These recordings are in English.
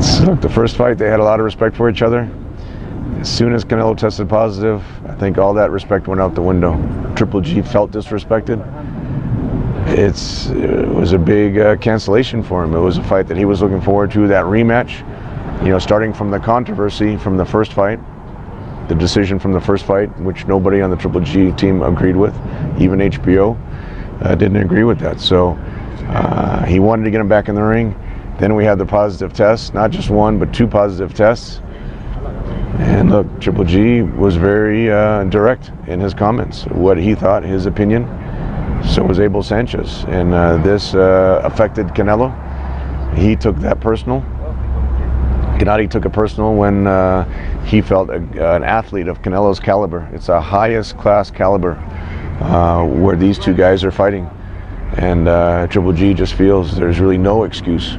So the first fight, they had a lot of respect for each other. As soon as Canelo tested positive, I think all that respect went out the window. Triple G felt disrespected. It was a big cancellation for him. It was a fight that he was looking forward to, that rematch. You know, starting from the controversy from the first fight, the decision from the first fight, which nobody on the Triple G team agreed with, even HBO didn't agree with that. So he wanted to get him back in the ring. Then we had the positive tests, not just one, but 2 positive tests. And look, Triple G was very direct in his comments, what he thought, his opinion. So was Abel Sanchez. And this affected Canelo. He took that personal. Gennady took it personal when he felt an athlete of Canelo's caliber. It's a highest class caliber where these 2 guys are fighting. And Triple G just feels there's really no excuse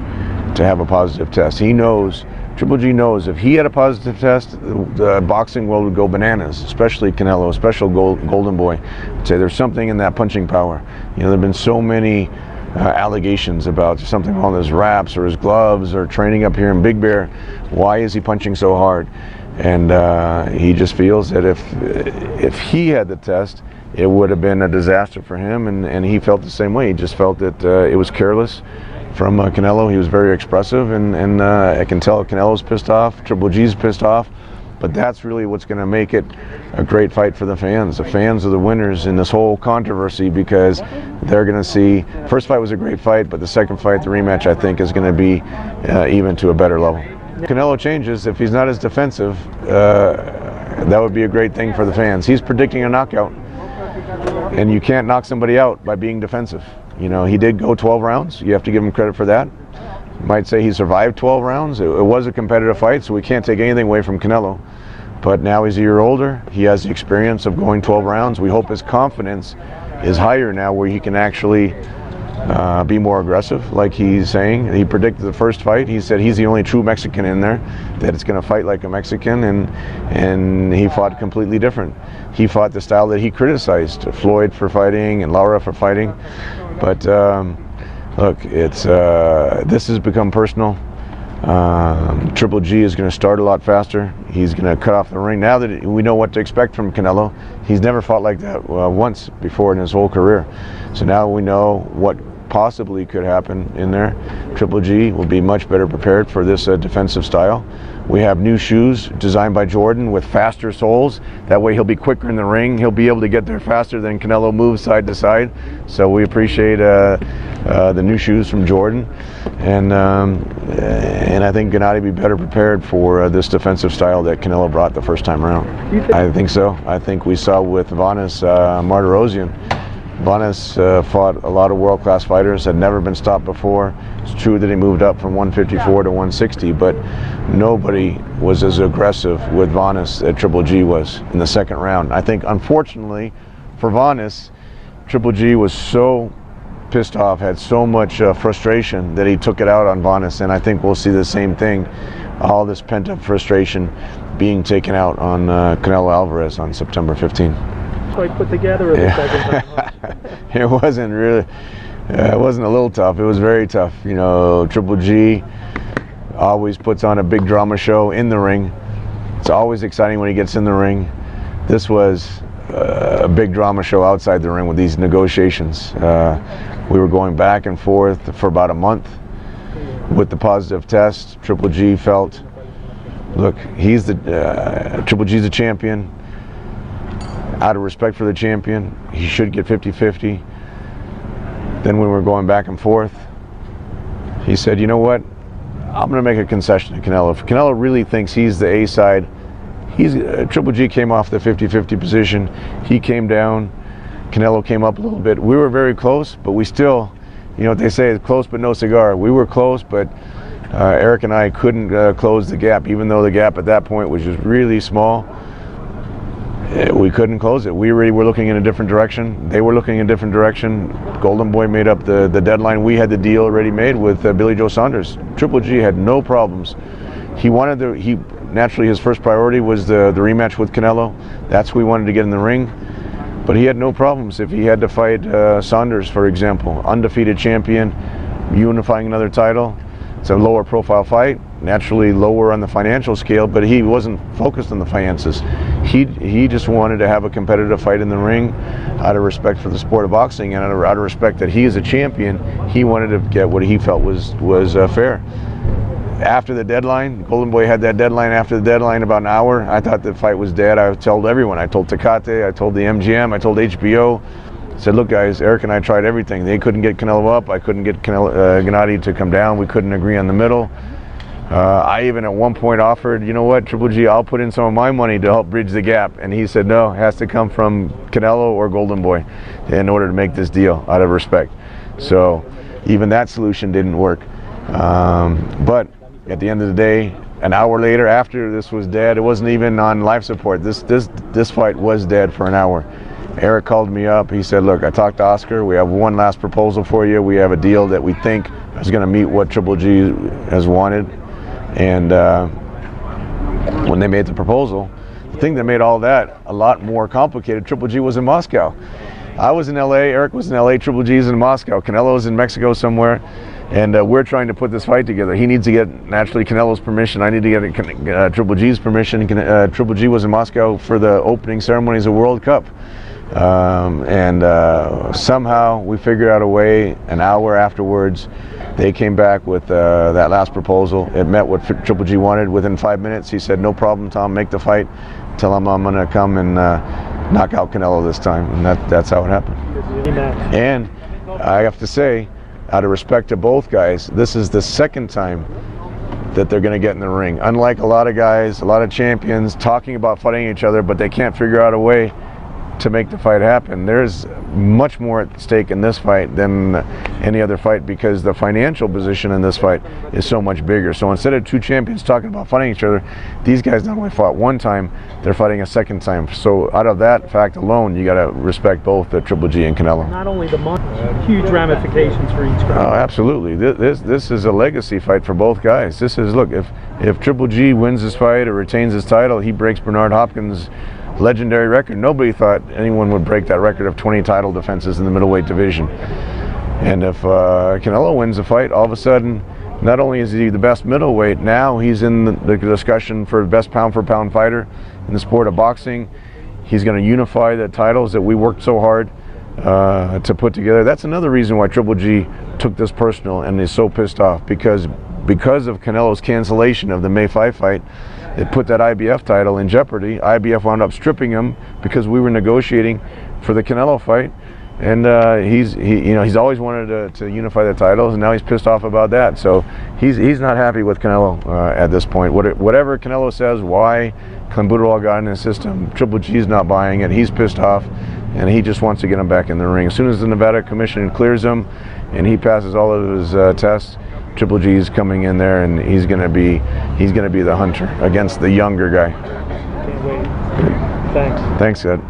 to have a positive test. He knows, Triple G knows, if he had a positive test, the boxing world would go bananas, especially Canelo, especially Golden Boy. I'd say there's something in that punching power. You know, there have been so many allegations about something on his wraps or his gloves or training up here in Big Bear. Why is he punching so hard? And he just feels that if he had the test, it would have been a disaster for him, and he felt the same way. He just felt that it was careless from Canelo. He was very expressive, and I can tell Canelo's pissed off, Triple G's pissed off, but that's really what's going to make it a great fight for the fans. The fans are the winners in this whole controversy because they're going to see, first fight was a great fight, but the second fight, the rematch, I think is going to be even to a better level. Canelo changes, if he's not as defensive, that would be a great thing for the fans. He's predicting a knockout, and you can't knock somebody out by being defensive. You know, he did go 12 rounds. You have to give him credit for that. You might say he survived 12 rounds. It was a competitive fight, so we can't take anything away from Canelo. But now he's a year older. He has the experience of going 12 rounds. We hope his confidence is higher now where he can actually be more aggressive, like he's saying. He predicted the first fight. He said he's the only true Mexican in there that is going to fight like a Mexican, and he fought completely different. He fought the style that he criticized Floyd for fighting and Lara for fighting. But look, this has become personal. Triple G is going to start a lot faster. He's going to cut off the ring. Now that we know what to expect from Canelo, he's never fought like that once before in his whole career. So now we know what possibly could happen in there. Triple G will be much better prepared for this defensive style. We have new shoes designed by Jordan with faster soles. That way he'll be quicker in the ring. He'll be able to get there faster than Canelo moves side to side. So we appreciate the new shoes from Jordan. And I think Gennady will be better prepared for this defensive style that Canelo brought the first time around. I think so. I think we saw with Vanes Martirosyan. Vanes fought a lot of world-class fighters, had never been stopped before. It's true that he moved up from 154 to 160, but nobody was as aggressive with Vanes as Triple G was in the second round. I think, unfortunately, for Vanes, Triple G was so pissed off, had so much frustration that he took it out on Vanes, and I think we'll see the same thing, all this pent-up frustration being taken out on Canelo Alvarez on September 15th. Quite put together in the second time. It wasn't really, it wasn't a little tough, it was very tough. You know, Triple G always puts on a big drama show in the ring. It's always exciting when he gets in the ring. This was a big drama show outside the ring with these negotiations. We were going back and forth for about a month with the positive test. Triple G felt, look, Triple G's the champion. Out of respect for the champion, he should get 50-50. Then when we were going back and forth, he said, you know what, I'm going to make a concession to Canelo. If Canelo really thinks he's the A side, Triple G came off the 50-50 position. He came down, Canelo came up a little bit. We were very close, but we still, you know what they say, it's close but no cigar. We were close, but Eric and I couldn't close the gap, even though the gap at that point was just really small. We couldn't close it. We really were looking in a different direction. They were looking in a different direction. Golden Boy made up the deadline. We had the deal already made with Billy Joe Saunders. Triple G had no problems. Naturally his first priority was the rematch with Canelo. That's who he wanted to get in the ring. But he had no problems if he had to fight Saunders, for example, undefeated champion, unifying another title. It's a lower profile fight, naturally lower on the financial scale, but he wasn't focused on the finances. He just wanted to have a competitive fight in the ring out of respect for the sport of boxing, and out of respect that he is a champion. He wanted to get what he felt was fair. After the deadline, Golden Boy had that deadline. After the deadline, about an hour, I thought the fight was dead. I told everyone. I told Tecate, I told the MGM, I told HBO. I said, look guys, Eric and I tried everything. They couldn't get Canelo up. I couldn't get Gennady to come down. We couldn't agree on the middle. I even at one point offered, you know what, Triple G, I'll put in some of my money to help bridge the gap. And he said, no, it has to come from Canelo or Golden Boy in order to make this deal out of respect. So even that solution didn't work. But at the end of the day, an hour later, after this was dead, it wasn't even on life support. This fight was dead for an hour. Eric called me up. He said, look, I talked to Oscar. We have one last proposal for you. We have a deal that we think is going to meet what Triple G has wanted. And when they made the proposal, the thing that made all that a lot more complicated, Triple G was in Moscow. I was in LA, Eric was in LA, Triple G is in Moscow, Canelo's in Mexico somewhere. And we're trying to put this fight together. He needs to get, naturally, Canelo's permission. I need to get Triple G's permission. Triple G was in Moscow for the opening ceremonies of World Cup. Somehow we figured out a way. An hour afterwards, they came back with that last proposal. It met what Triple G wanted. Within 5 minutes, he said, no problem, Tom, make the fight. Tell him I'm going to come and knock out Canelo this time. And that's how it happened. And I have to say, out of respect to both guys, this is the second time that they're going to get in the ring. Unlike a lot of guys, a lot of champions talking about fighting each other, but they can't figure out a way to make the fight happen. There's much more at stake in this fight than any other fight, because the financial position in this fight is so much bigger. So instead of two champions talking about fighting each other, these guys not only fought one time, they're fighting a second time. So out of that fact alone, you got to respect both the Triple G and Canelo. Not only the money, huge ramifications for each guy. Oh, absolutely. This is a legacy fight for both guys. This is, look, if Triple G wins this fight or retains his title, he breaks Bernard Hopkins' legendary record. Nobody thought anyone would break that record of 20 title defenses in the middleweight division. And if Canelo wins the fight, all of a sudden, not only is he the best middleweight, now he's in the discussion for best pound-for-pound fighter in the sport of boxing. He's going to unify the titles that we worked so hard to put together. That's another reason why Triple G took this personal and is so pissed off, because of Canelo's cancellation of the May 5 fight, it put that IBF title in jeopardy. IBF wound up stripping him because we were negotiating for the Canelo fight, and he's always wanted to unify the titles, and now he's pissed off about that. So he's not happy with Canelo at this point. Whatever Canelo says, why Clenbuterol got in his system, Triple G's not buying it. He's pissed off, and he just wants to get him back in the ring. As soon as the Nevada Commission clears him and he passes all of his tests, Triple G is coming in there, and he's going to be the hunter against the younger guy. Can't wait. Thanks. Thanks, Ed.